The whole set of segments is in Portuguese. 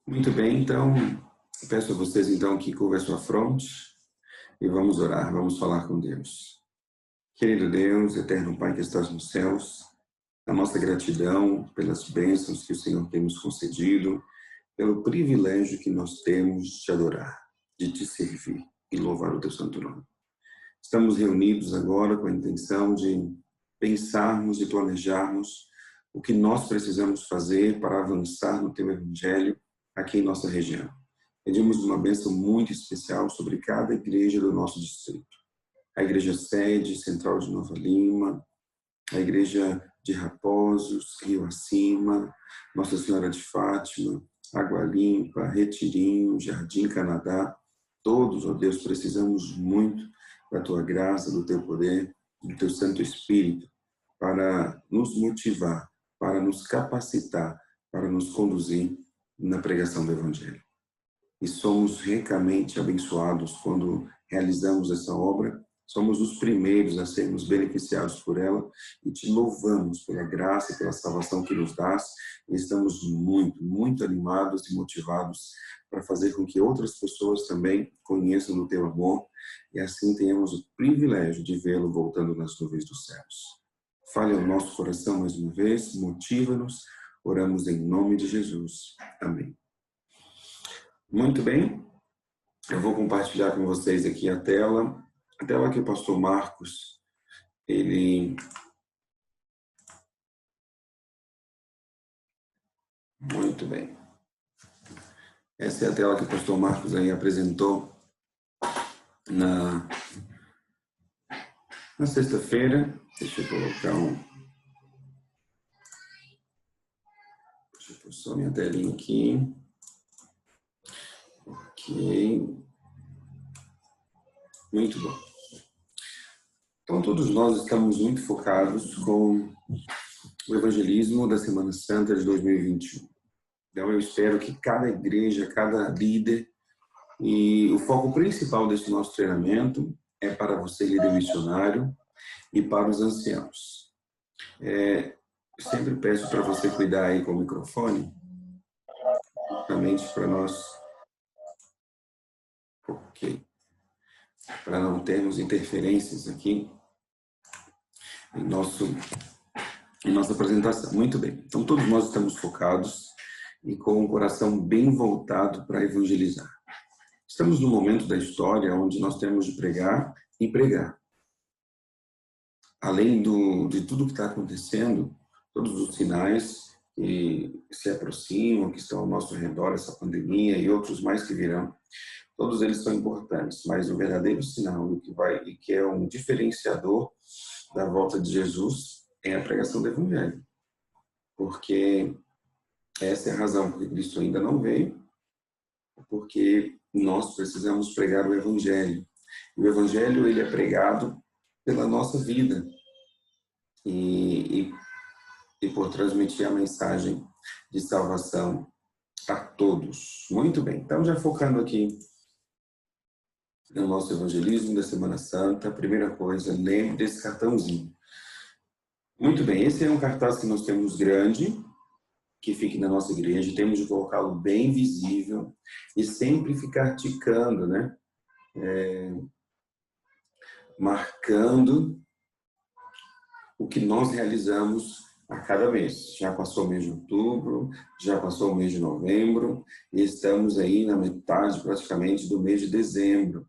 Muito bem, então, peço a vocês então que curvam a sua fronte e vamos orar, vamos falar com Deus. Querido Deus, eterno Pai que estás nos céus, a nossa gratidão pelas bênçãos que o Senhor tem nos concedido, pelo privilégio que nós temos de te adorar, de te servir e louvar o teu santo nome. Estamos reunidos agora com a intenção de pensarmos e planejarmos o que nós precisamos fazer para avançar no teu evangelho aqui em nossa região. Pedimos uma bênção muito especial sobre cada igreja do nosso distrito. A igreja sede central de Nova Lima, a igreja de Raposos, Rio Acima, Nossa Senhora de Fátima, Água Limpa, Retirinho, Jardim Canadá. Todos, ó Deus, precisamos muito da tua graça, do teu poder, do teu Santo Espírito, para nos motivar, para nos capacitar, para nos conduzir na pregação do Evangelho. E somos ricamente abençoados quando realizamos essa obra, somos os primeiros a sermos beneficiados por ela e te louvamos pela graça e pela salvação que nos dás e estamos muito animados e motivados para fazer com que outras pessoas também conheçam o teu amor e assim tenhamos o privilégio de vê-lo voltando nas nuvens dos céus. Fale ao nosso coração mais uma vez, motiva-nos, oramos em nome de Jesus. Amém. Muito bem, eu vou compartilhar com vocês aqui a tela que o pastor Marcos, Muito bem. Essa é a tela que o pastor Marcos aí apresentou na sexta-feira. Deixa eu colocar Deixa eu pôr só minha telinha aqui. Ok. Muito bom. Então, todos nós estamos muito focados com o evangelismo da Semana Santa de 2021. Então, eu espero que cada igreja, cada líder, e o foco principal desse nosso treinamento é para você, líder missionário, e para os anciãos. Eu sempre peço para você cuidar aí com o microfone, justamente para nós... Ok. Para não termos interferências aqui em nossa apresentação. Muito bem. Então, todos nós estamos focados e com o coração bem voltado para evangelizar. Estamos num momento da história onde nós temos de pregar e pregar. Além de tudo que está acontecendo, todos os sinais que se aproximam, que estão ao nosso redor, essa pandemia e outros mais que virão, todos eles são importantes, mas o verdadeiro sinal e que é um diferenciador da volta de Jesus é a pregação do Evangelho. Porque essa é a razão por que Cristo ainda não veio, porque nós precisamos pregar o Evangelho. E o Evangelho ele é pregado pela nossa vida e por transmitir a mensagem de salvação a todos. Muito bem, então já focando aqui no nosso evangelismo da Semana Santa, a primeira coisa, lembre desse cartãozinho. Muito bem, esse é um cartaz que nós temos grande, que fique na nossa igreja, temos de colocá-lo bem visível e sempre ficar ticando, né? Marcando o que nós realizamos a cada mês. Já passou o mês de outubro, já passou o mês de novembro e estamos aí na metade praticamente do mês de dezembro.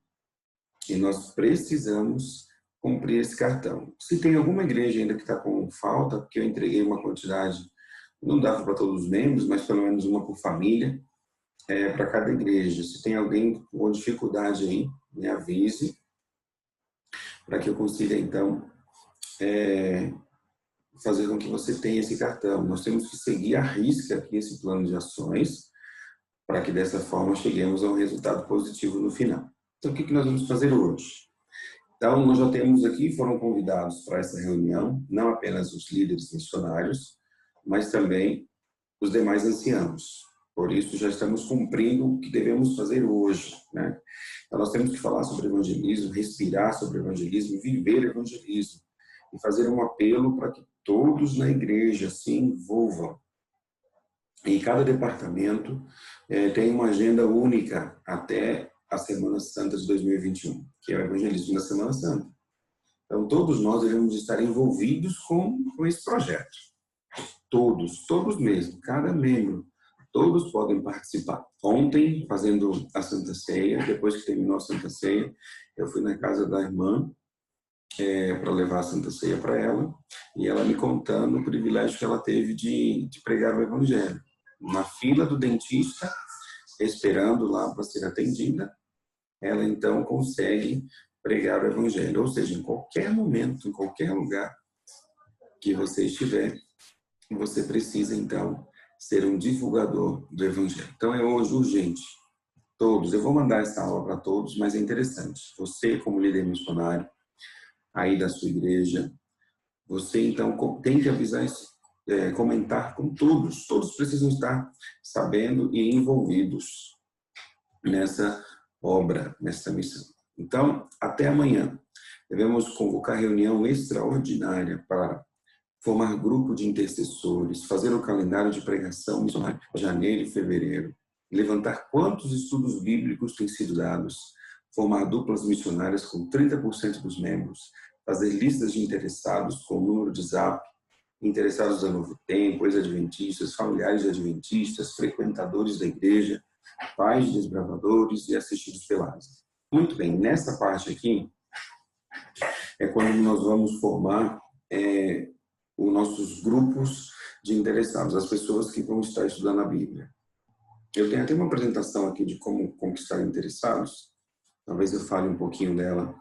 E nós precisamos cumprir esse cartão. Se tem alguma igreja ainda que está com falta, porque eu entreguei uma quantidade, não dava para todos os membros, mas pelo menos uma por família, para cada igreja. Se tem alguém com dificuldade aí, me avise, para que eu consiga então fazer com que você tenha esse cartão. Nós temos que seguir à risca aqui esse plano de ações, para que dessa forma cheguemos a um resultado positivo no final. Então, o que nós vamos fazer hoje? Então, nós já temos aqui, foram convidados para essa reunião, não apenas os líderes missionários, mas também os demais anciãos. Por isso, já estamos cumprindo o que devemos fazer hoje, né? Então, nós temos que falar sobre evangelismo, respirar sobre evangelismo, viver evangelismo e fazer um apelo para que todos na igreja se envolvam. E cada departamento tem uma agenda única até a Semana Santa de 2021, que é o evangelismo da Semana Santa. Então, todos nós devemos estar envolvidos com esse projeto. Todos mesmo, cada membro, todos podem participar. Ontem, fazendo a Santa Ceia, depois que terminou a Santa Ceia, eu fui na casa da irmã para levar a Santa Ceia para ela, e ela me contando o privilégio que ela teve de pregar o Evangelho. Na fila do dentista, esperando lá para ser atendida, ela então consegue pregar o Evangelho. Ou seja, em qualquer momento, em qualquer lugar que você estiver, você precisa então ser um divulgador do Evangelho. Então é hoje urgente. Todos, eu vou mandar essa aula para todos, mas é interessante. Você, como líder missionário, aí da sua igreja, você então tem que avisar, comentar com todos. Todos precisam estar sabendo e envolvidos nessa obra, nessa missão. Então, até amanhã, devemos convocar reunião extraordinária para formar grupo de intercessores, fazer o calendário de pregação missionária em janeiro e fevereiro, levantar quantos estudos bíblicos têm sido dados, formar duplas missionárias com 30% dos membros, fazer listas de interessados com o número de zap, interessados da Novo Tempo, ex-adventistas, familiares de adventistas, frequentadores da igreja, pais de desbravadores e assistidos pela ASA. Muito bem, nessa parte aqui é quando nós vamos formar os nossos grupos de interessados, as pessoas que vão estar estudando a Bíblia. Eu tenho até uma apresentação aqui de como conquistar interessados, talvez eu fale um pouquinho dela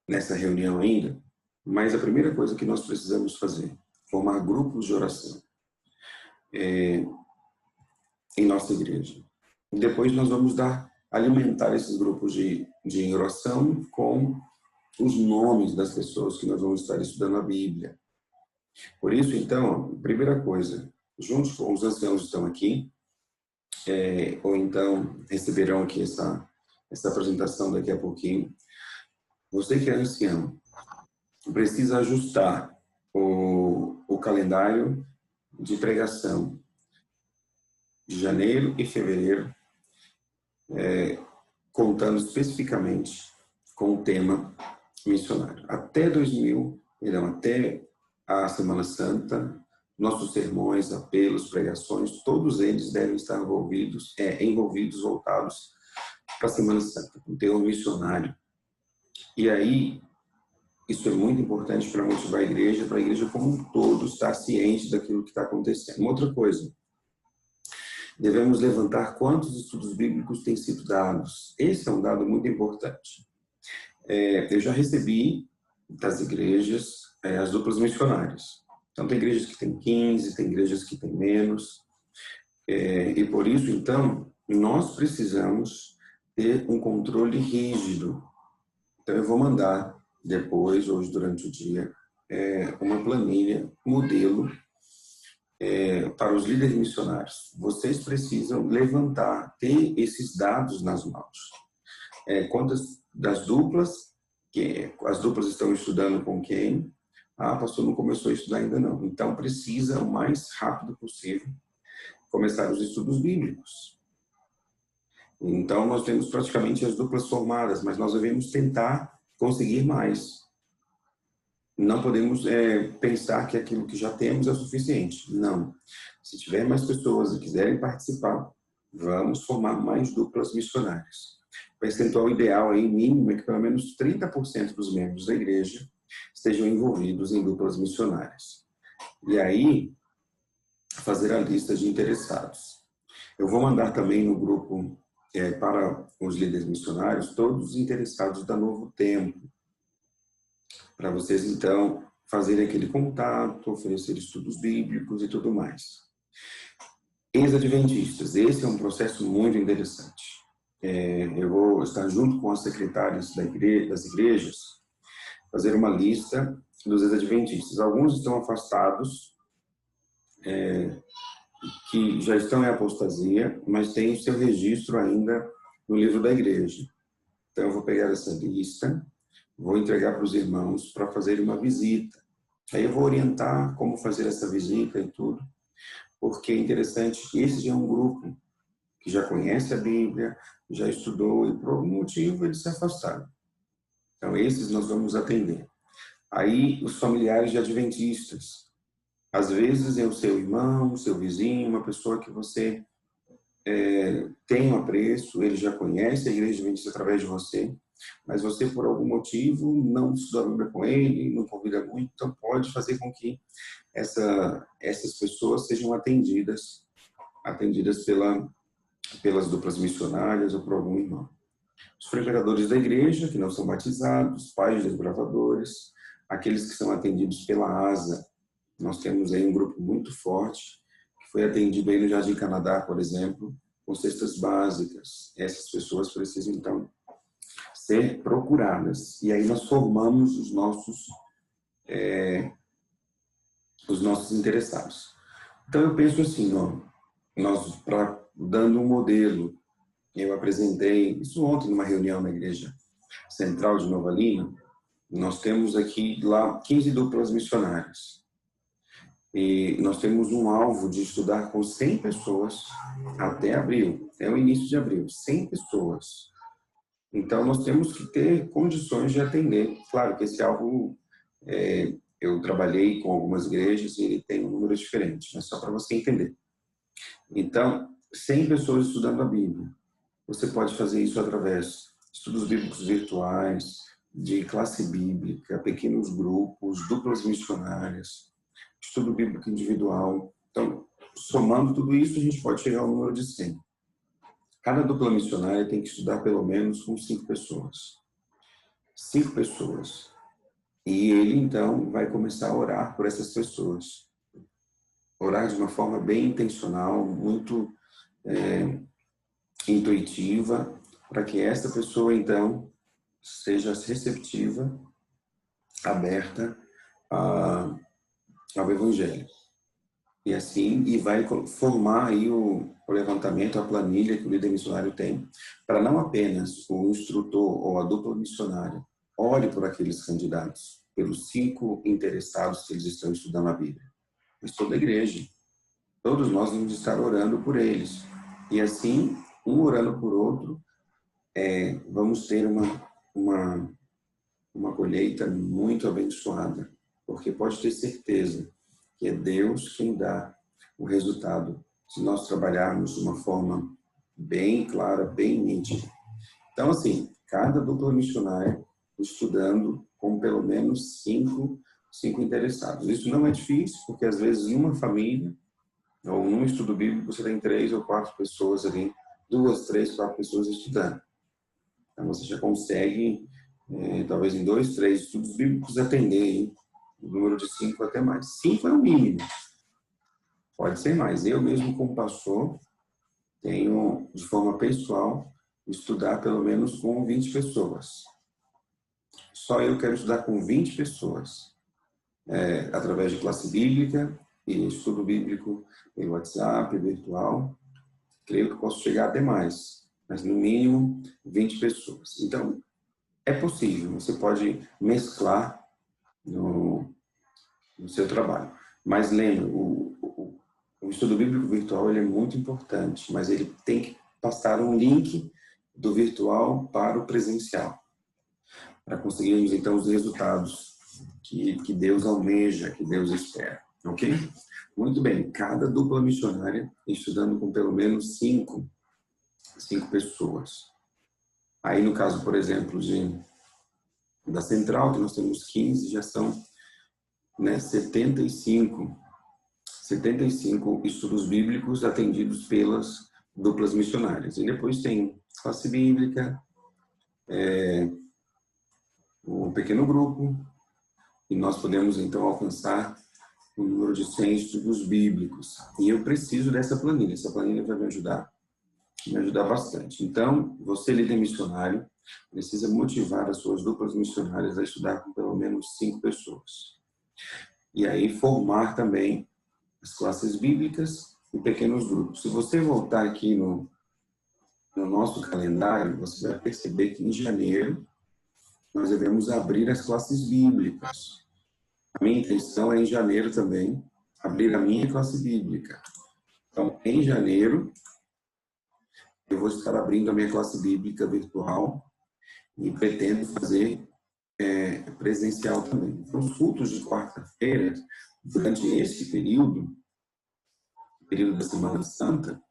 nessa reunião ainda, mas a primeira coisa que nós precisamos fazer, formar grupos de oração em nossa igreja. E depois nós vamos alimentar esses grupos de oração com os nomes das pessoas que nós vamos estar estudando a Bíblia. Por isso, então, primeira coisa, juntos com os anciãos que estão aqui, ou então receberão aqui essa apresentação daqui a pouquinho, você que é ancião, precisa ajustar o calendário de pregação de janeiro e fevereiro, contando especificamente com o tema missionário. Até a Semana Santa, nossos sermões, apelos, pregações, todos eles devem estar envolvidos, voltados para a Semana Santa, com o tema missionário. E aí, isso é muito importante para motivar para a igreja como um todo estar ciente daquilo que está acontecendo. Uma outra coisa, devemos levantar quantos estudos bíblicos têm sido dados. Esse é um dado muito importante. Eu já recebi das igrejas as duplas missionárias. Então, tem igrejas que têm 15, tem igrejas que têm menos. E por isso, então, nós precisamos ter um controle rígido. Então, eu vou mandar depois, hoje durante o dia, uma planilha, modelo, para os líderes missionários. Vocês precisam ter esses dados nas mãos. Quantas das duplas, as duplas estão estudando com quem? Pastor, não começou a estudar ainda não. Então, precisa, o mais rápido possível, começar os estudos bíblicos. Então, nós temos praticamente as duplas formadas, mas nós devemos tentar conseguir mais. Não podemos pensar que aquilo que já temos é o suficiente. Não. Se tiver mais pessoas que quiserem participar, vamos formar mais duplas missionárias. O percentual ideal aí, mínimo, é que pelo menos 30% dos membros da igreja estejam envolvidos em duplas missionárias. E aí, fazer a lista de interessados. Eu vou mandar também no grupo, para os líderes missionários, todos os interessados da Novo Tempo, para vocês, então, fazerem aquele contato, oferecer estudos bíblicos e tudo mais. Ex-adventistas, esse é um processo muito interessante. Eu vou estar junto com as secretárias das igrejas, fazer uma lista dos ex-adventistas. Alguns estão afastados, que já estão em apostasia, mas têm o seu registro ainda no livro da igreja. Então, eu vou pegar essa lista, vou entregar para os irmãos para fazer uma visita. Aí eu vou orientar como fazer essa visita e tudo. porque é interessante que esse já é um grupo que já conhece a Bíblia, já estudou e por algum motivo eles se afastaram. Então esses nós vamos atender. Aí os familiares de adventistas, às vezes é o seu irmão, o seu vizinho, uma pessoa que você tem um apreço, ele já conhece a igreja adventista através de você, mas você por algum motivo não estuda a Bíblia com ele, não convida muito, então pode fazer com que essas pessoas sejam atendidas pelas duplas missionárias ou por algum irmão. Os frequentadores da igreja, que não são batizados, pais dos gravadores, aqueles que são atendidos pela ASA. Nós temos aí um grupo muito forte, que foi atendido aí no Jardim Canadá, por exemplo, com cestas básicas. Essas pessoas precisam, então, ser procuradas. E aí nós formamos os nossos interessados. Então eu penso assim, nós, dando um modelo, eu apresentei isso ontem numa reunião na Igreja Central de Nova Lima, nós temos aqui lá 15 duplas missionárias. E nós temos um alvo de estudar com 100 pessoas até abril, até o início de abril, 100 pessoas. Então nós temos que ter condições de atender. Claro que esse alvo, eu trabalhei com algumas igrejas e ele tem um número diferente, mas só para você entender. Então, 100 pessoas estudando a Bíblia. Você pode fazer isso através de estudos bíblicos virtuais, de classe bíblica, pequenos grupos, duplas missionárias, estudo bíblico individual. Então, somando tudo isso, a gente pode chegar ao número de 100. Cada dupla missionária tem que estudar pelo menos com 5 pessoas. 5 pessoas. E ele, então, vai começar a orar por essas pessoas. Orar de uma forma bem intencional, muito intuitiva, para que esta pessoa, então, seja receptiva, aberta ao Evangelho. E assim, e vai formar aí o levantamento, a planilha que o líder missionário tem, para não apenas o instrutor ou a dupla missionária ore por aqueles candidatos, pelos 5 interessados que eles estão estudando a Bíblia, mas toda a igreja. Todos nós vamos estar orando por eles. E assim, um orando por outro, vamos ter uma colheita muito abençoada, porque pode ter certeza que é Deus quem dá o resultado, se nós trabalharmos de uma forma bem clara, bem nítida. Então, assim, cada dupla missionária estudando com pelo menos 5 interessados. Isso não é difícil, porque às vezes numa família, ou num estudo bíblico, você tem 3 ou 4 pessoas ali, 2, 3, 4 pessoas estudando. Então, você já consegue, talvez em 2, 3 estudos bíblicos, atender o número de 5 até mais. 5 é o mínimo. Pode ser mais. Eu mesmo, como pastor, tenho, de forma pessoal, estudar pelo menos com 20 pessoas. Só eu quero estudar com 20 pessoas, através de classe bíblica e estudo bíblico em WhatsApp, virtual. Creio que posso chegar até mais, mas no mínimo 20 pessoas. Então, é possível, você pode mesclar no seu trabalho. Mas lembre, o estudo bíblico virtual ele é muito importante, mas ele tem que passar um link do virtual para o presencial, para conseguirmos então os resultados que Deus almeja, que Deus espera. Ok? Muito bem, cada dupla missionária estudando com pelo menos 5 pessoas. Aí no caso, por exemplo, da Central, que nós temos 15, já são 75 estudos bíblicos atendidos pelas duplas missionárias. E depois tem classe bíblica, um pequeno grupo, e nós podemos então alcançar o número de 100 estudos bíblicos. E eu preciso dessa planilha. Essa planilha vai me ajudar bastante. Então, você, líder missionário, precisa motivar as suas duplas missionárias a estudar com pelo menos 5 pessoas. E aí formar também as classes bíblicas em pequenos grupos. Se você voltar aqui no nosso calendário, você vai perceber que em janeiro nós devemos abrir as classes bíblicas. A minha intenção é em janeiro também abrir a minha classe bíblica. Então, em janeiro, eu vou estar abrindo a minha classe bíblica virtual e pretendo fazer presencial também. Então, os cultos de quarta-feira, durante esse período da Semana Santa,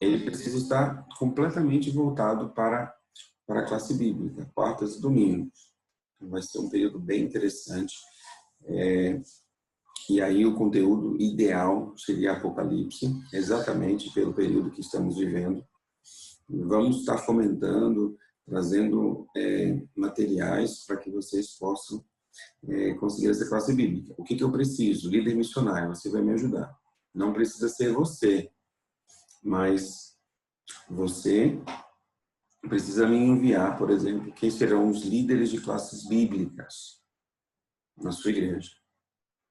ele precisa estar completamente voltado para a classe bíblica, quartas e domingos. Então, vai ser um período bem interessante. E aí o conteúdo ideal seria Apocalipse, exatamente pelo período que estamos vivendo. Vamos estar comentando, trazendo materiais para que vocês possam conseguir essa classe bíblica. O que eu preciso? Líder missionário, você vai me ajudar. Não precisa ser você, mas você precisa me enviar, por exemplo, quem serão os líderes de classes bíblicas na sua igreja.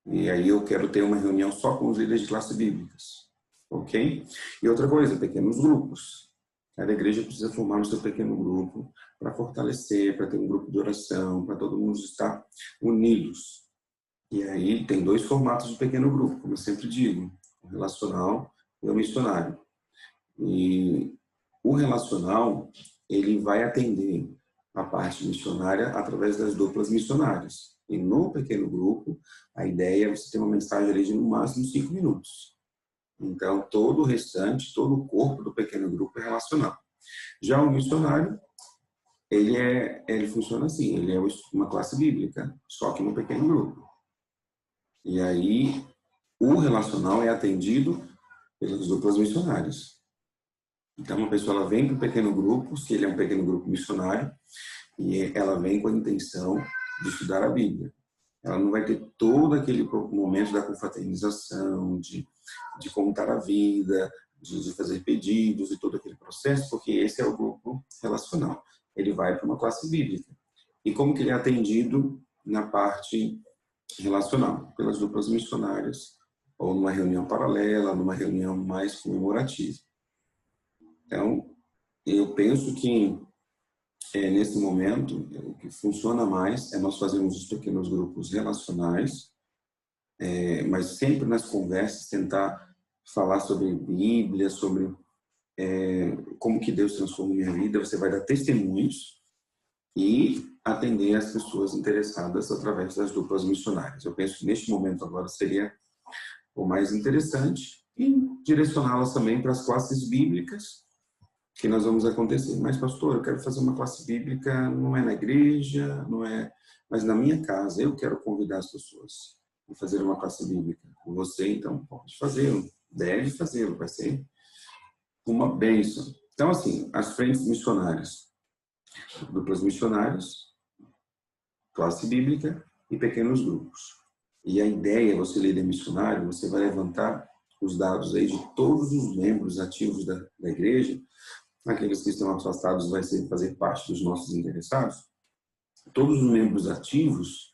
E aí eu quero ter uma reunião só com os líderes de classes bíblicas, ok? E outra coisa, pequenos grupos. Cada igreja precisa formar o seu pequeno grupo para fortalecer, para ter um grupo de oração, para todo mundo estar unidos. E aí tem dois formatos de pequeno grupo, como eu sempre digo, o relacional e o missionário. E o relacional, ele vai atender a parte missionária através das duplas missionárias. E no pequeno grupo, a ideia é você ter uma mensagem ali de no máximo 5 minutos. Então, todo o restante, todo o corpo do pequeno grupo é relacional. Já o missionário, ele funciona assim, ele é uma classe bíblica, só que no pequeno grupo. E aí, o relacional é atendido pelas duplas missionárias. Então, a pessoa ela vem para o pequeno grupo, se ele é um pequeno grupo missionário, e ela vem com a intenção de estudar a Bíblia. Ela não vai ter todo aquele momento da confraternização, de contar a vida, de fazer pedidos e todo aquele processo, porque esse é o grupo relacional. Ele vai para uma classe bíblica. E como que ele é atendido na parte relacional? Pelas duplas missionárias, ou numa reunião paralela, numa reunião mais comemorativa. Então, eu penso que nesse momento, o que funciona mais é nós fazermos os pequenos grupos relacionais, mas sempre nas conversas tentar falar sobre Bíblia, sobre como que Deus transformou minha vida. Você vai dar testemunhos e atender as pessoas interessadas através das duplas missionárias. Eu penso que neste momento agora seria o mais interessante e direcioná-las também para as classes bíblicas que nós vamos acontecer. Mas, pastor, eu quero fazer uma classe bíblica, não é na igreja, não é, mas na minha casa. Eu quero convidar as pessoas a fazer uma classe bíblica. Você, então, pode fazê-lo, deve fazê-lo, vai ser uma bênção. Então, assim, as frentes missionárias, duplas missionárias, classe bíblica e pequenos grupos. E a ideia, você líder missionário, você vai levantar os dados aí de todos os membros ativos da igreja. Aqueles que estão afastados vai fazer parte dos nossos interessados, todos os membros ativos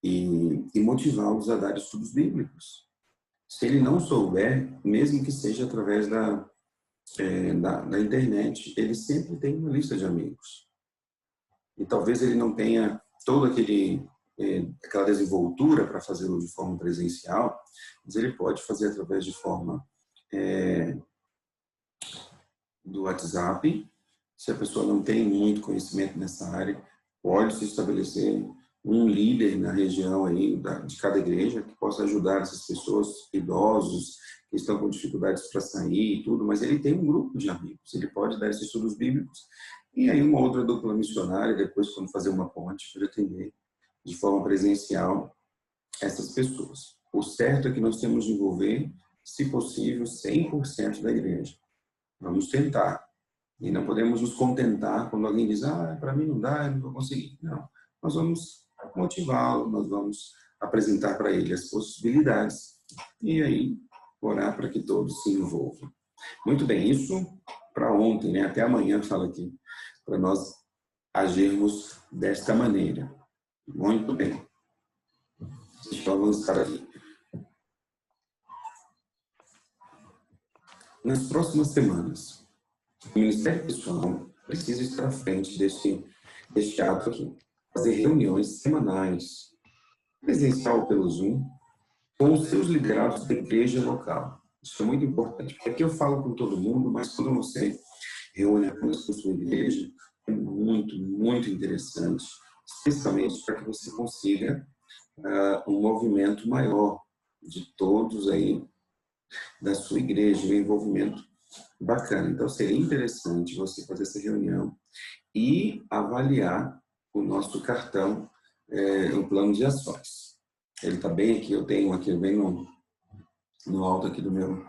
e motivá-los a dar estudos bíblicos. Se ele não souber, mesmo que seja através da internet, ele sempre tem uma lista de amigos. E talvez ele não tenha toda aquela desenvoltura para fazê-lo de forma presencial, mas ele pode fazer através de forma do WhatsApp. Se a pessoa não tem muito conhecimento nessa área, pode se estabelecer um líder na região aí de cada igreja que possa ajudar essas pessoas, idosos, que estão com dificuldades para sair e tudo, mas ele tem um grupo de amigos, ele pode dar esses estudos bíblicos. E aí uma outra dupla missionária, depois quando fazer uma ponte, para atender de forma presencial essas pessoas. O certo é que nós temos de envolver, se possível, 100% da igreja. Vamos tentar. E não podemos nos contentar quando alguém diz, para mim não dá, eu não vou conseguir. Não. Nós vamos motivá-lo, nós vamos apresentar para ele as possibilidades e aí orar para que todos se envolvam. Muito bem, isso para ontem, né? Até amanhã fala aqui, para nós agirmos desta maneira. Muito bem. Deixa eu avançar aqui. Nas próximas semanas, o Ministério Pessoal precisa estar à frente deste ato aqui. Fazer reuniões semanais, presencial pelo Zoom, com os seus liderados da igreja local. Isso é muito importante, porque aqui eu falo com todo mundo, mas quando você reúne apenas com a sua igreja, é muito, muito interessante, especialmente para que você consiga um movimento maior de todos aí da sua igreja, um envolvimento bacana. Então, seria interessante você fazer essa reunião e avaliar o nosso cartão em plano de ações. Ele está bem aqui, eu tenho aqui bem no alto aqui do meu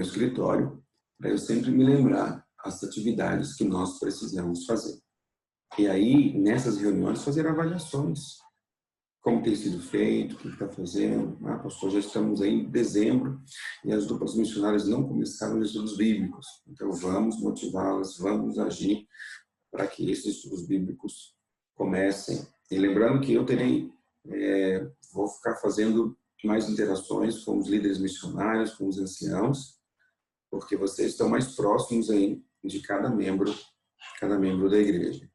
escritório, para eu sempre me lembrar as atividades que nós precisamos fazer. E aí, nessas reuniões, fazer avaliações. Como tem sido feito, o que está fazendo. Ah, pastor, já estamos aí em dezembro e as duplas missionárias não começaram os estudos bíblicos. Então, vamos motivá-las, vamos agir para que esses estudos bíblicos comecem. E lembrando que eu vou ficar fazendo mais interações com os líderes missionários, com os anciãos, porque vocês estão mais próximos aí de cada membro da igreja.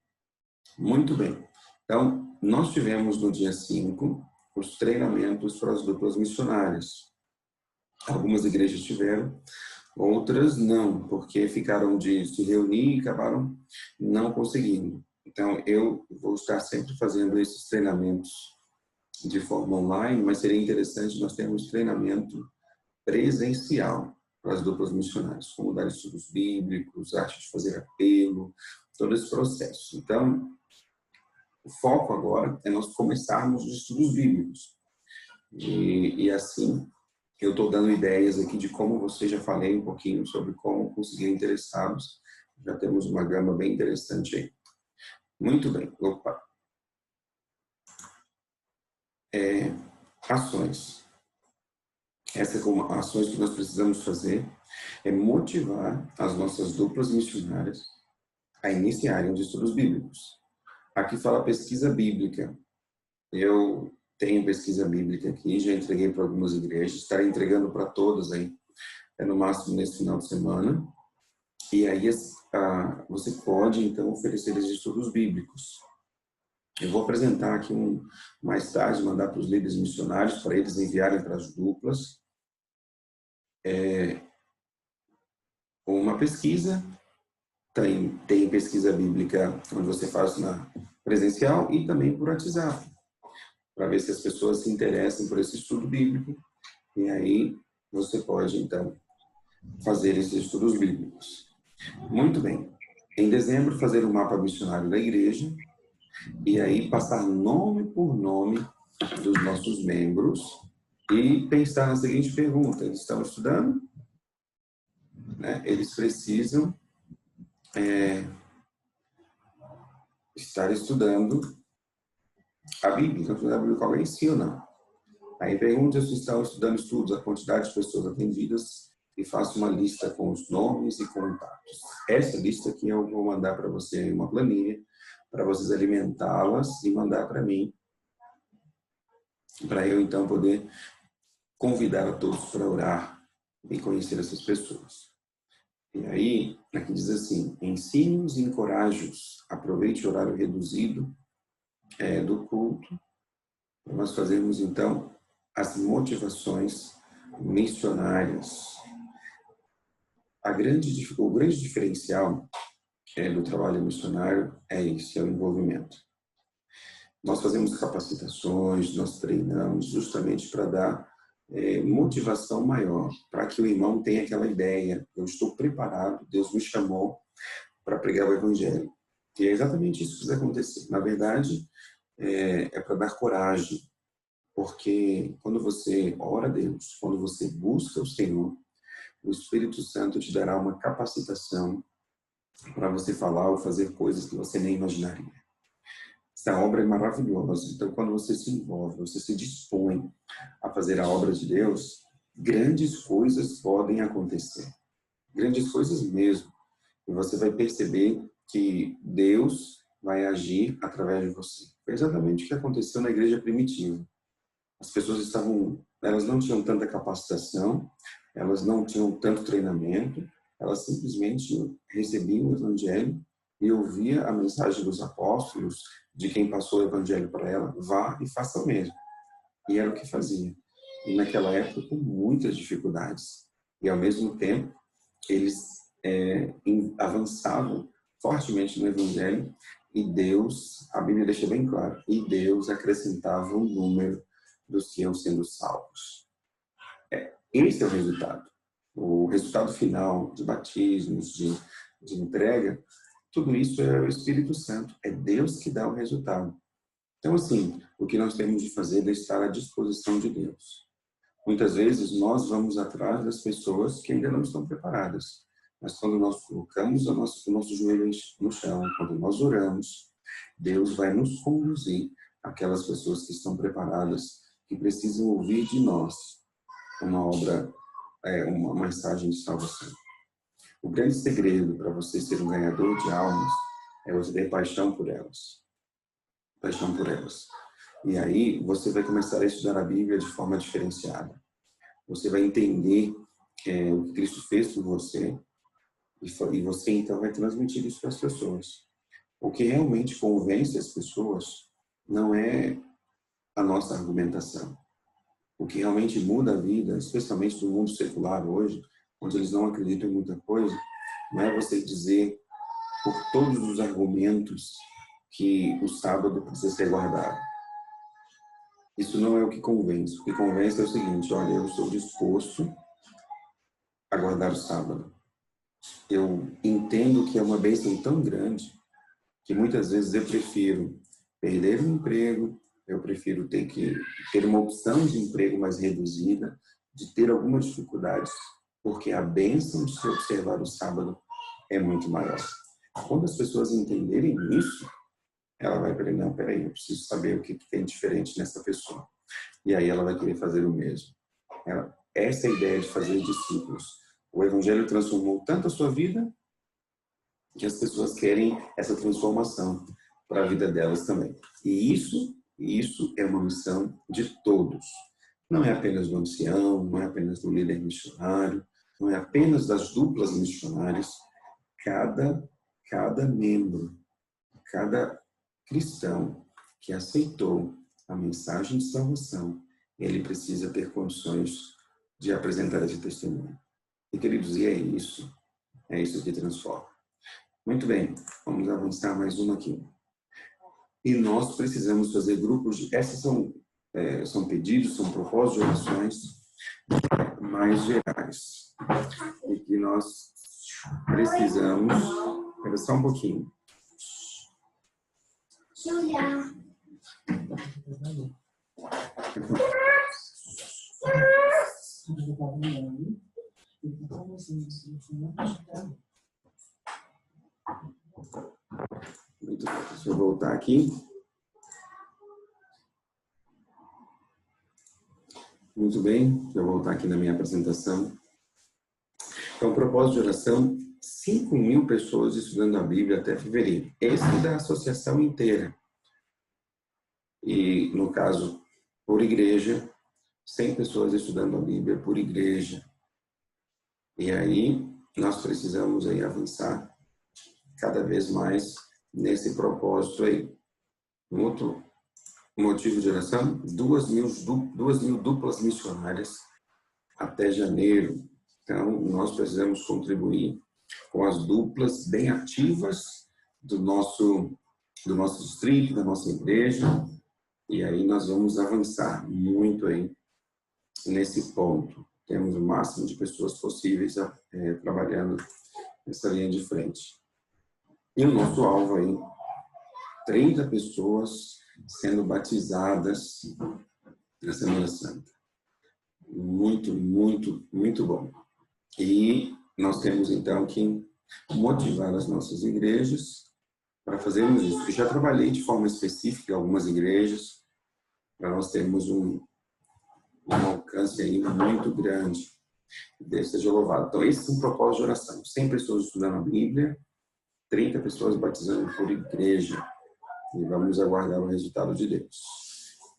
Muito bem. Então, nós tivemos no dia 5 os treinamentos para as duplas missionárias. Algumas igrejas tiveram, outras não, porque ficaram de se reunir e acabaram não conseguindo. Então, eu vou estar sempre fazendo esses treinamentos de forma online, mas seria interessante nós termos treinamento presencial para as duplas missionárias, como dar estudos bíblicos, arte de fazer apelo, todo esse processo. Então, o foco agora é nós começarmos os estudos bíblicos. E assim, eu estou dando ideias aqui de como você já falei um pouquinho sobre como conseguir interessados. Já temos uma gama bem interessante aí. Muito bem. Opa. Ações. Essas ações que nós precisamos fazer é motivar as nossas duplas missionárias a iniciarem os estudos bíblicos. Aqui fala pesquisa bíblica. Eu tenho pesquisa bíblica aqui, já entreguei para algumas igrejas, estarei entregando para todas aí, no máximo nesse final de semana. E aí você pode, então, oferecer esses estudos bíblicos. Eu vou apresentar aqui mais tarde, mandar para os líderes missionários, para eles enviarem para as duplas. Uma pesquisa, tem pesquisa bíblica onde você faz na presencial e também por WhatsApp, para ver se as pessoas se interessam por esse estudo bíblico. E aí você pode, então, fazer esses estudos bíblicos. Muito bem. Em dezembro, fazer o mapa missionário da igreja e aí passar nome por nome dos nossos membros e pensar na seguinte pergunta: eles estão estudando? Né? Eles precisam estar estudando a Bíblia, a Bíblia qual é em si ou não. Aí pergunta se estão estudando estudos, a quantidade de pessoas atendidas e faça uma lista com os nomes e contatos. Essa lista aqui eu vou mandar para você uma planilha, para vocês alimentá-las e mandar para mim, para eu então poder convidar a todos para orar e conhecer essas pessoas. E aí, aqui diz assim: ensine-os e encoraje-os, aproveite o horário reduzido do culto, para nós fazermos então as motivações missionárias. O grande diferencial do trabalho missionário é esse, é o envolvimento. Nós fazemos capacitações, nós treinamos justamente para dar motivação maior, para que o irmão tenha aquela ideia: eu estou preparado, Deus me chamou para pregar o Evangelho. E é exatamente isso que precisa acontecer. Na verdade, é para dar coragem, porque quando você ora a Deus, quando você busca o Senhor, o Espírito Santo te dará uma capacitação para você falar ou fazer coisas que você nem imaginaria. Essa obra é maravilhosa. Então, quando você se envolve, você se dispõe a fazer a obra de Deus, grandes coisas podem acontecer. Grandes coisas mesmo. E você vai perceber que Deus vai agir através de você. Foi exatamente o que aconteceu na igreja primitiva. As pessoas elas não tinham tanta capacitação, elas não tinham tanto treinamento, elas simplesmente recebiam o Evangelho e ouviam a mensagem dos apóstolos, de quem passou o Evangelho para ela: vá e faça o mesmo. E era o que fazia. E naquela época, com muitas dificuldades. E, ao mesmo tempo, eles avançavam fortemente no Evangelho e Deus, a Bíblia deixa bem claro, e Deus acrescentava o número dos que iam sendo salvos. Esse é o resultado. O resultado final de batismos, de entrega, tudo isso é o Espírito Santo. É Deus que dá o resultado. Então, assim, o que nós temos de fazer é estar à disposição de Deus. Muitas vezes nós vamos atrás das pessoas que ainda não estão preparadas. Mas quando nós colocamos o nosso joelho no chão, quando nós oramos, Deus vai nos conduzir àquelas pessoas que estão preparadas, que precisam ouvir de nós uma mensagem de salvação. O grande segredo para você ser um ganhador de almas é você ter paixão por elas. Paixão por elas. E aí você vai começar a estudar a Bíblia de forma diferenciada. Você vai entender o que Cristo fez por você e você então vai transmitir isso para as pessoas. O que realmente convence as pessoas não é a nossa argumentação. O que realmente muda a vida, especialmente no mundo secular hoje, onde eles não acreditam em muita coisa, não é você dizer por todos os argumentos que o sábado precisa ser guardado. Isso não é o que convence. O que convence é o seguinte: olha, eu estou disposto a guardar o sábado. Eu entendo que é uma bênção tão grande que muitas vezes eu prefiro perder um emprego, eu prefiro ter uma opção de emprego mais reduzida, de ter algumas dificuldades, porque a bênção de se observar o sábado é muito maior. Quando as pessoas entenderem isso, ela vai querer, não, peraí, eu preciso saber o que tem diferente nessa pessoa. E aí ela vai querer fazer o mesmo. Essa é a ideia de fazer discípulos. O Evangelho transformou tanto a sua vida que as pessoas querem essa transformação para a vida delas também. E isso é uma missão de todos. Não é apenas do ancião, não é apenas do líder missionário, não é apenas das duplas missionárias. Cada membro, cada cristão que aceitou a mensagem de salvação, ele precisa ter condições de apresentar esse testemunho. E, queridos, é isso que transforma. Muito bem, vamos avançar mais uma aqui. E nós precisamos fazer grupos esses são pedidos, são propósitos de orações mais gerais. E que nós precisamos... Espera só um pouquinho. Julia. Muito bem, deixa eu voltar aqui. Muito bem, deixa eu voltar aqui na minha apresentação. Então, propósito de oração, 5.000 pessoas estudando a Bíblia até fevereiro. Esse da associação inteira. E, no caso, por igreja, 100 pessoas estudando a Bíblia por igreja. E aí, nós precisamos aí avançar cada vez mais nesse propósito aí. Um outro motivo de oração, 2.000 duplas missionárias até janeiro. Então, nós precisamos contribuir com as duplas bem ativas do nosso distrito, da nossa igreja. E aí nós vamos avançar muito aí nesse ponto. Temos o máximo de pessoas possíveis trabalhando nessa linha de frente. E o nosso alvo aí, 30 pessoas sendo batizadas na Semana Santa. Muito, muito, muito bom. E nós temos então que motivar as nossas igrejas para fazermos isso. Eu já trabalhei de forma específica em algumas igrejas para nós termos um alcance aí muito grande. Deus seja louvado. Então, esse é um propósito de oração. 100 pessoas estudando a Bíblia, 30 pessoas batizando por igreja. E vamos aguardar o resultado de Deus.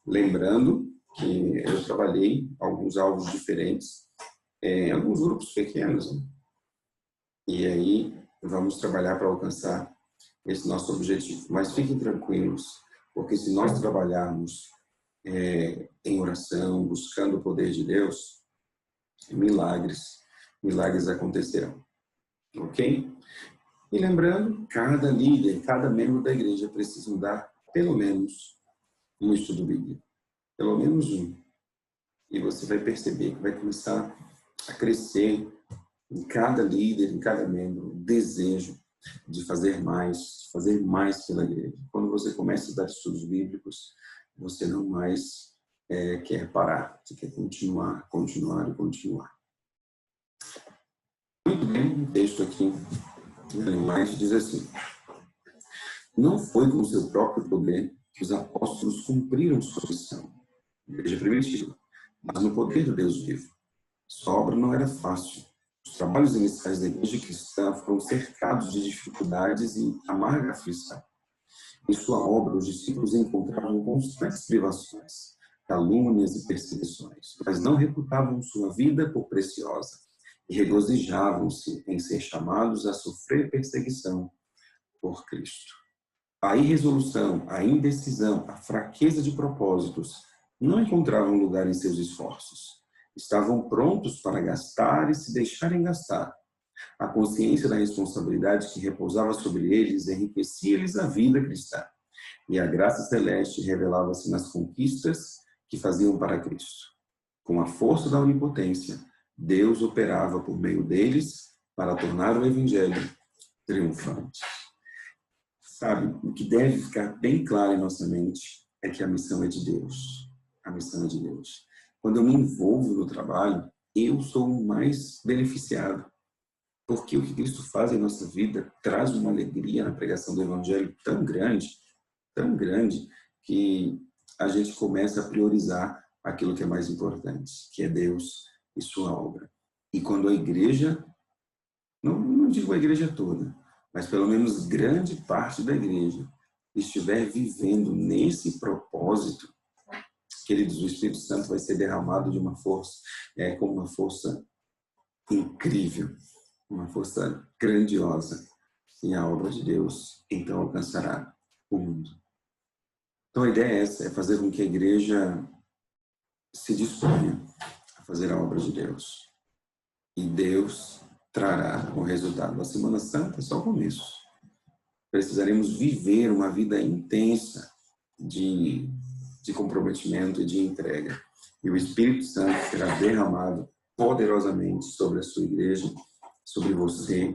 Lembrando que eu trabalhei alguns alvos diferentes, alguns grupos pequenos, né? E aí vamos trabalhar para alcançar esse nosso objetivo. Mas fiquem tranquilos, porque se nós trabalharmos em oração, buscando o poder de Deus, milagres milagres acontecerão. Ok? E lembrando, cada líder, cada membro da igreja precisa dar pelo menos um estudo bíblico. Pelo menos um. E você vai perceber que vai começar a crescer em cada líder, em cada membro, o desejo de fazer mais pela igreja. Quando você começa a dar estudos bíblicos, você não mais quer parar, você quer continuar. Muito bem, o texto aqui, mais diz assim: não foi com seu próprio poder que os apóstolos cumpriram sua missão, igreja primitiva, mas no poder do Deus vivo. Sua obra não era fácil. Os trabalhos iniciais da igreja cristã foram cercados de dificuldades e amarga aflição. Em sua obra, os discípulos encontravam constantes privações, calúnias e perseguições, mas não reputavam sua vida por preciosa e regozijavam-se em ser chamados a sofrer perseguição por Cristo. A irresolução, a indecisão, a fraqueza de propósitos não encontravam lugar em seus esforços. Estavam prontos para gastar e se deixarem gastar. A consciência da responsabilidade que repousava sobre eles enriquecia-lhes a vida cristã. E a graça celeste revelava-se nas conquistas que faziam para Cristo. Com a força da onipotência, Deus operava por meio deles para tornar o Evangelho triunfante. Sabe, o que deve ficar bem claro em nossa mente é que a missão é de Deus. A missão é de Deus. Quando eu me envolvo no trabalho, eu sou o mais beneficiado. Porque o que Cristo faz em nossa vida traz uma alegria na pregação do Evangelho tão grande, que a gente começa a priorizar aquilo que é mais importante, que é Deus e sua obra. E quando a igreja, não digo a igreja toda, mas pelo menos grande parte da igreja estiver vivendo nesse propósito, queridos, o Espírito Santo vai ser derramado de uma força, com uma força incrível, uma força grandiosa, e a obra de Deus então alcançará o mundo. Então a ideia é essa, é fazer com que a igreja se disponha a fazer a obra de Deus. E Deus trará o resultado. A Semana Santa é só o começo. Precisaremos viver uma vida intensa de comprometimento e de entrega. E o Espírito Santo será derramado poderosamente sobre a sua igreja, sobre você.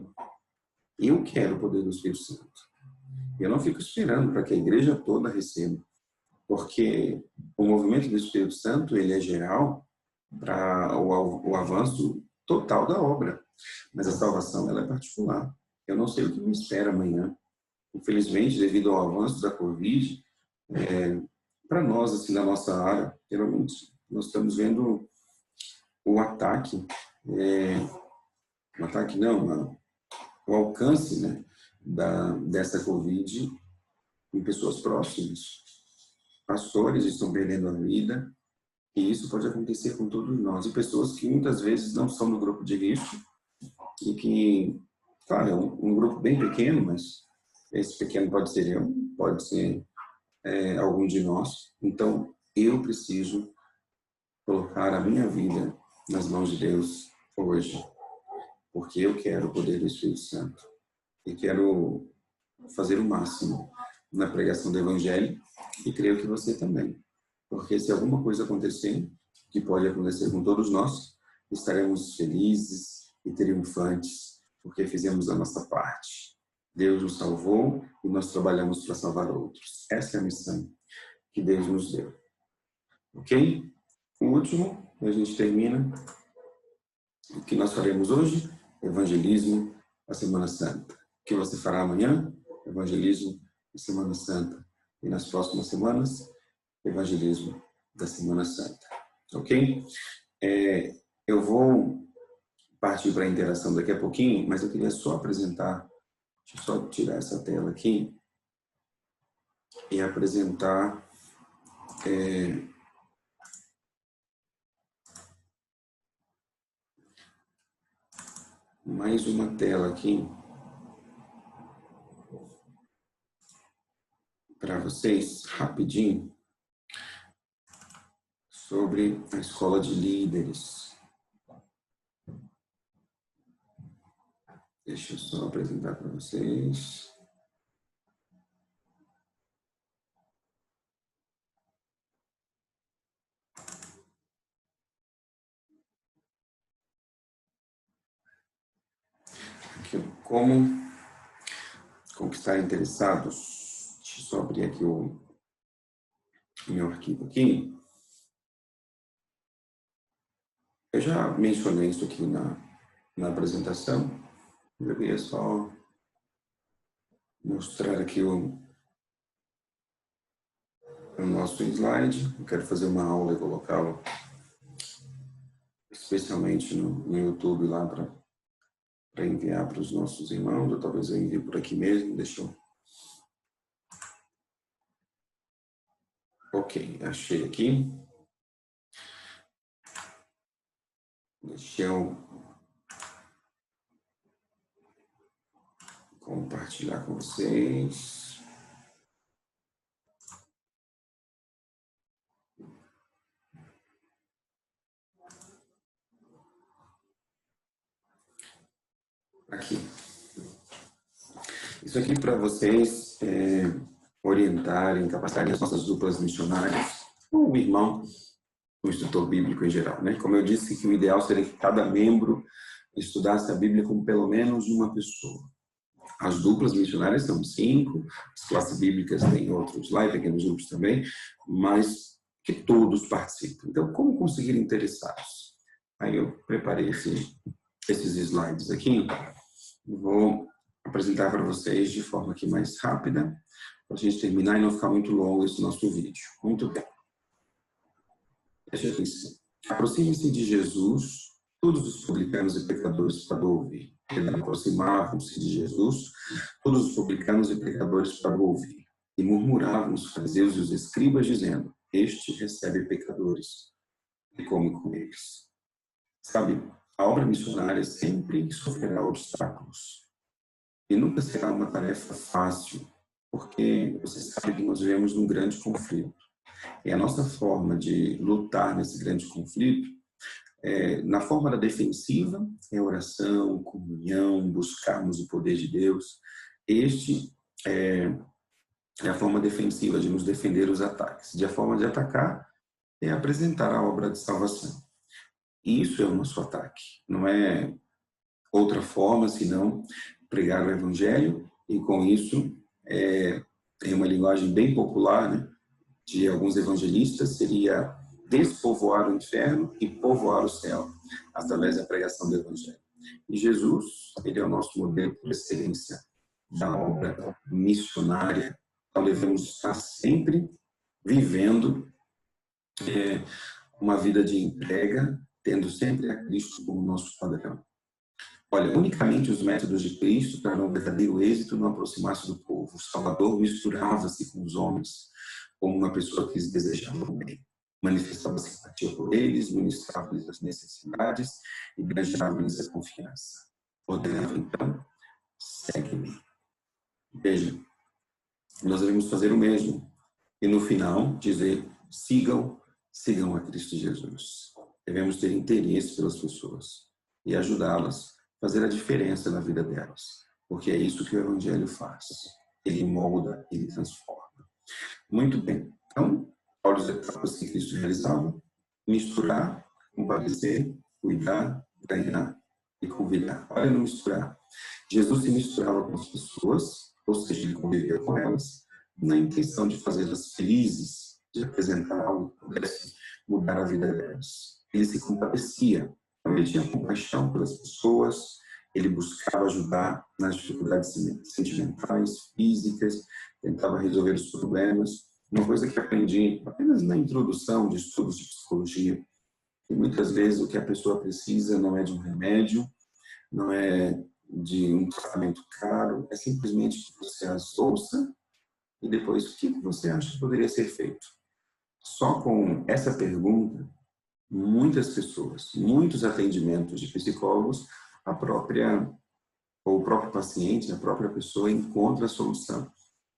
Eu quero o poder do Espírito Santo. Eu não fico esperando para que a igreja toda receba, porque o movimento do Espírito Santo ele é geral para o avanço total da obra, mas a salvação ela é particular. Eu não sei o que me espera amanhã. Infelizmente, devido ao avanço da Covid, para nós, assim, na nossa área, geralmente, nós estamos vendo o ataque, o alcance, né, dessa Covid em pessoas próximas. Pastores estão perdendo a vida, e isso pode acontecer com todos nós. E pessoas que muitas vezes não são no grupo de risco, e que, claro, é um grupo bem pequeno, mas esse pequeno pode ser eu, pode ser algum de nós. Então, eu preciso colocar a minha vida nas mãos de Deus hoje, porque eu quero o poder do Espírito Santo e quero fazer o máximo na pregação do Evangelho, e creio que você também, porque se alguma coisa acontecer, que pode acontecer com todos nós, estaremos felizes e triunfantes, porque fizemos a nossa parte. Deus nos salvou e nós trabalhamos para salvar outros. Essa é a missão que Deus nos deu. Ok? O último, a gente termina. O que nós faremos hoje? Evangelismo, a Semana Santa. O que você fará amanhã? Evangelismo, a Semana Santa. E nas próximas semanas, evangelismo da Semana Santa. Ok? Eu vou partir para a interação daqui a pouquinho, mas eu queria só apresentar, deixa eu só tirar essa tela aqui e apresentar mais uma tela aqui para vocês, rapidinho, sobre a escola de líderes. Deixa eu só apresentar para vocês. Aqui, como conquistar interessados. Deixa eu só abrir aqui o meu arquivo aqui. Eu já mencionei isso aqui na apresentação. Eu queria só mostrar aqui o nosso slide. Eu quero fazer uma aula e colocá-lo especialmente no YouTube lá para enviar para os nossos irmãos, ou talvez eu envie por aqui mesmo. Deixa eu... Ok, achei aqui. Deixa eu compartilhar com vocês. Aqui. Isso aqui para vocês orientarem, capacitarem as nossas duplas missionárias, ou o irmão, o instrutor bíblico em geral, né? Como eu disse, que o ideal seria que cada membro estudasse a Bíblia com pelo menos uma pessoa. As duplas missionárias são 5, as classes bíblicas têm outros lá, e pequenos grupos também, mas que todos participem. Então, como conseguir interessados? Aí eu preparei esses slides aqui, vou apresentar para vocês de forma aqui mais rápida, para a gente terminar e não ficar muito longo esse nosso vídeo. Muito bem. Deixa eu dizer. Aproxime-se de Jesus, todos os publicanos e pecadores para ouvir. Aproximavam-se de Jesus, todos os publicanos e pecadores para ouvir. E murmuravam os fariseus e os escribas, dizendo: este recebe pecadores e come com eles. Sabe, a obra missionária sempre sofrerá obstáculos. E nunca será uma tarefa fácil, porque você sabe que nós vivemos num grande conflito. E a nossa forma de lutar nesse grande conflito, na forma da defensiva, é oração, comunhão, buscarmos o poder de Deus. Este é a forma defensiva de nos defender dos ataques. E a forma de atacar é apresentar a obra de salvação. Isso é o nosso ataque. Não é outra forma, senão pregar o Evangelho, e com isso, em uma linguagem bem popular, né, de alguns evangelistas, seria despovoar o inferno e povoar o céu, através da pregação do Evangelho. E Jesus, ele é o nosso modelo por excelência da obra missionária, então devemos estar sempre vivendo uma vida de entrega, tendo sempre a Cristo como nosso padrão. Olha, unicamente os métodos de Cristo trarão verdadeiro êxito no aproximar-se do povo. O Salvador misturava-se com os homens como uma pessoa que lhes desejava o bem. Manifestava simpatia por eles, ministrava-lhes as necessidades e granjeava-lhes a confiança. Ordenava então: segue-me. Veja, nós devemos fazer o mesmo. E no final, dizer: sigam a Cristo Jesus. Devemos ter interesse pelas pessoas e ajudá-las, fazer a diferença na vida delas, porque é isso que o Evangelho faz. Ele molda, ele transforma. Muito bem. Então, olha os etapas que Cristo realizava: misturar, compadecer, cuidar, ganhar e convidar. Olha no misturar. Jesus se misturava com as pessoas, ou seja, ele convivia com elas, na intenção de fazê-las felizes, de apresentar algo que pudesse mudar a vida delas. Ele se compadecia. Ele tinha compaixão pelas pessoas, ele buscava ajudar nas dificuldades sentimentais, físicas, tentava resolver os problemas. Uma coisa que aprendi apenas na introdução de estudos de psicologia, que muitas vezes o que a pessoa precisa não é de um remédio, não é de um tratamento caro, é simplesmente que você as ouça e depois o que você acha que poderia ser feito. Só com essa pergunta, muitas pessoas, muitos atendimentos de psicólogos, o próprio paciente, a própria pessoa encontra a solução,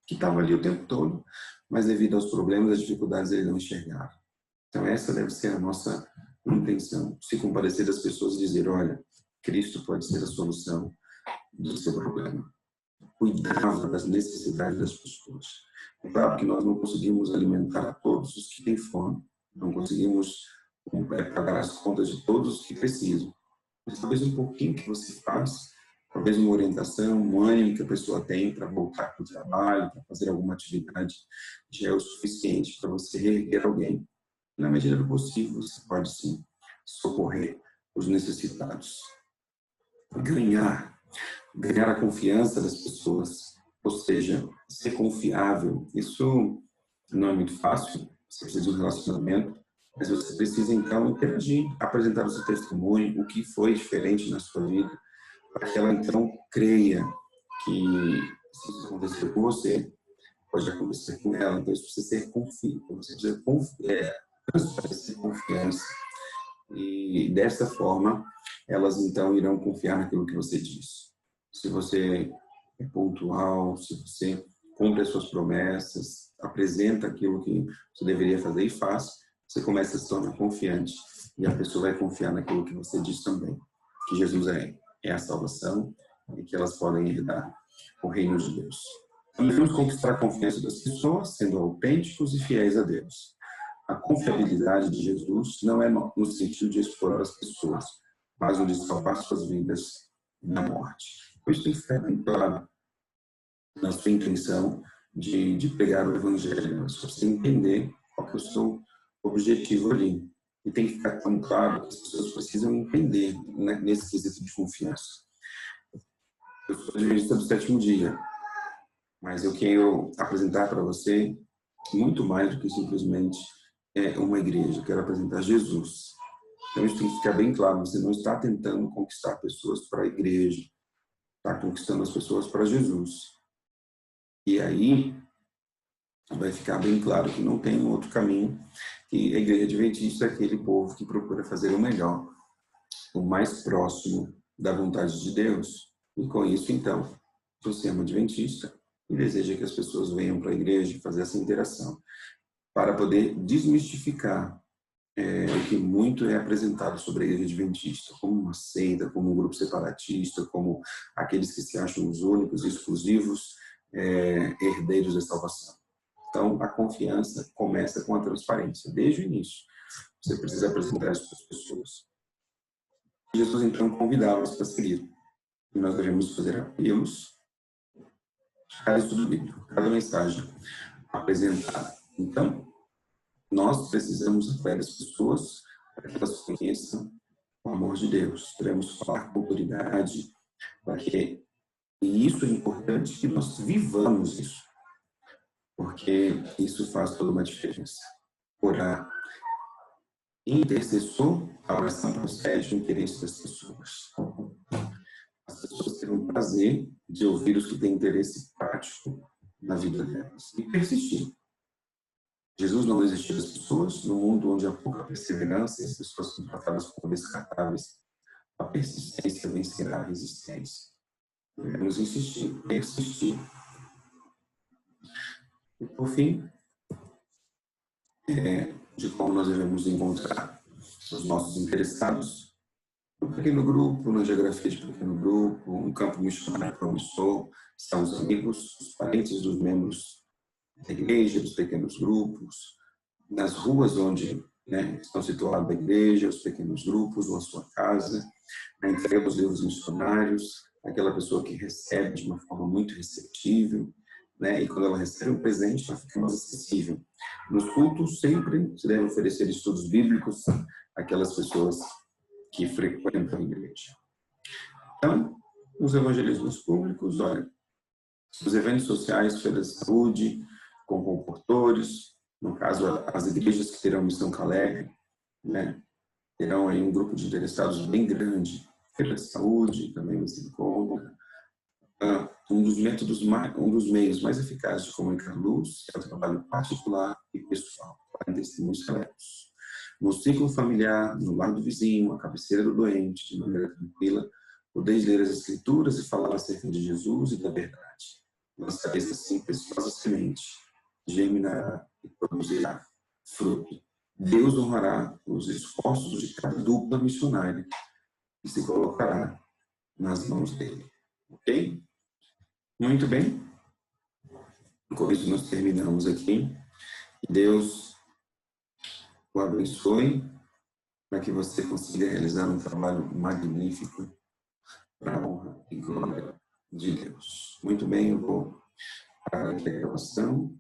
que estava ali o tempo todo, mas devido aos problemas, às dificuldades, ele não enxergava. Então essa deve ser a nossa intenção, se compadecer das pessoas e dizer: olha, Cristo pode ser a solução do seu problema, cuidava das necessidades das pessoas. É claro que nós não conseguimos alimentar a todos os que têm fome, não conseguimos pagar as contas de todos os que precisam, mas talvez um pouquinho que você faz, talvez uma orientação, um ânimo que a pessoa tem para voltar para o trabalho, para fazer alguma atividade, já é o suficiente para você reerguer alguém. Na medida do possível, você pode sim socorrer os necessitados. Ganhar a confiança das pessoas, ou seja, ser confiável. Isso não é muito fácil, você precisa de um relacionamento, mas você precisa então interagir, apresentar o seu testemunho, o que foi diferente na sua vida, para que ela então creia que se isso acontecer com você, pode acontecer com ela. Então, isso precisa ser você precisa transparecer confiança. E dessa forma, elas então irão confiar naquilo que você diz. Se você é pontual, se você cumpre as suas promessas, apresenta aquilo que você deveria fazer e faz, você começa a se tornar confiante e a pessoa vai confiar naquilo que você diz também. Que Jesus é a salvação e que elas podem herdar o reino de Deus. Devemos conquistar a confiança das pessoas, sendo autênticos e fiéis a Deus. A confiabilidade de Jesus não é no sentido de explorar as pessoas, mas no de salvar suas vidas da morte. Por isso tem que ficar bem claro na sua intenção de pregar o Evangelho, mas você entender qual que é o seu objetivo ali. E tem que ficar tão claro que as pessoas precisam entender, né, nesse quesito de confiança. Eu sou adventista do sétimo dia, mas eu quero apresentar para você muito mais do que simplesmente uma igreja. Eu quero apresentar Jesus. Então isso tem que ficar bem claro. Você não está tentando conquistar pessoas para a igreja, está conquistando as pessoas para Jesus. E aí vai ficar bem claro que não tem outro caminho, que a igreja adventista é aquele povo que procura fazer o melhor, o mais próximo da vontade de Deus. E com isso, então, você é um adventista e deseja que as pessoas venham para a igreja fazer essa interação, para poder desmistificar o que muito é apresentado sobre a igreja adventista, como uma seita, como um grupo separatista, como aqueles que se acham os únicos e exclusivos herdeiros da salvação. Então, a confiança começa com a transparência, desde o início. Você precisa apresentar isso para as pessoas. E Jesus, então, convidava-os para seguir. E nós devemos fazer apelos, cada estudo bíblico, cada mensagem apresentada. Então, nós precisamos atrair as pessoas para que elas conheçam o amor de Deus. Devemos falar com autoridade, e isso é importante que nós vivamos isso, porque isso faz toda uma diferença. Orar. Intercessor, a oração procede o interesse das pessoas. As pessoas terão o prazer de ouvir os que têm interesse prático na vida delas e persistir. Jesus não desistiu das pessoas no mundo onde há pouca perseverança e as pessoas são tratadas como descartáveis. A persistência vencerá a resistência. Devemos insistir, persistir. E por fim, de como nós devemos encontrar os nossos interessados no pequeno grupo, na geografia de pequeno grupo, um campo missionário promissor, são os amigos, os parentes dos membros da igreja, dos pequenos grupos, nas ruas onde estão situadas a igreja, os pequenos grupos ou a sua casa, na entrega dos livros missionários, aquela pessoa que recebe de uma forma muito receptível, e quando ela recebe um presente, ela fica mais acessível. Nos cultos, sempre se deve oferecer estudos bíblicos àquelas pessoas que frequentam a igreja. Então, os evangelismos públicos, olha, os eventos sociais, feiras de saúde, com comportores, no caso, as igrejas que terão missão Caleb, terão aí um grupo de interessados bem grande, feira de saúde, também você encontra. Um dos meios mais eficazes de comunicar luz é o trabalho particular e pessoal, para testemunhos seletos. No ciclo familiar, no lar do vizinho, à cabeceira do doente, de maneira tranquila, podeis ler as Escrituras e falar acerca de Jesus e da verdade. Lançareis assim preciosa semente, germinará e produzirá fruto. Deus honrará os esforços de cada dupla missionária e se colocará nas mãos dele. Ok? Muito bem. Com isso nós terminamos aqui. Que Deus o abençoe para que você consiga realizar um trabalho magnífico para a honra e glória de Deus. Muito bem, eu vou parar aqui a gravação.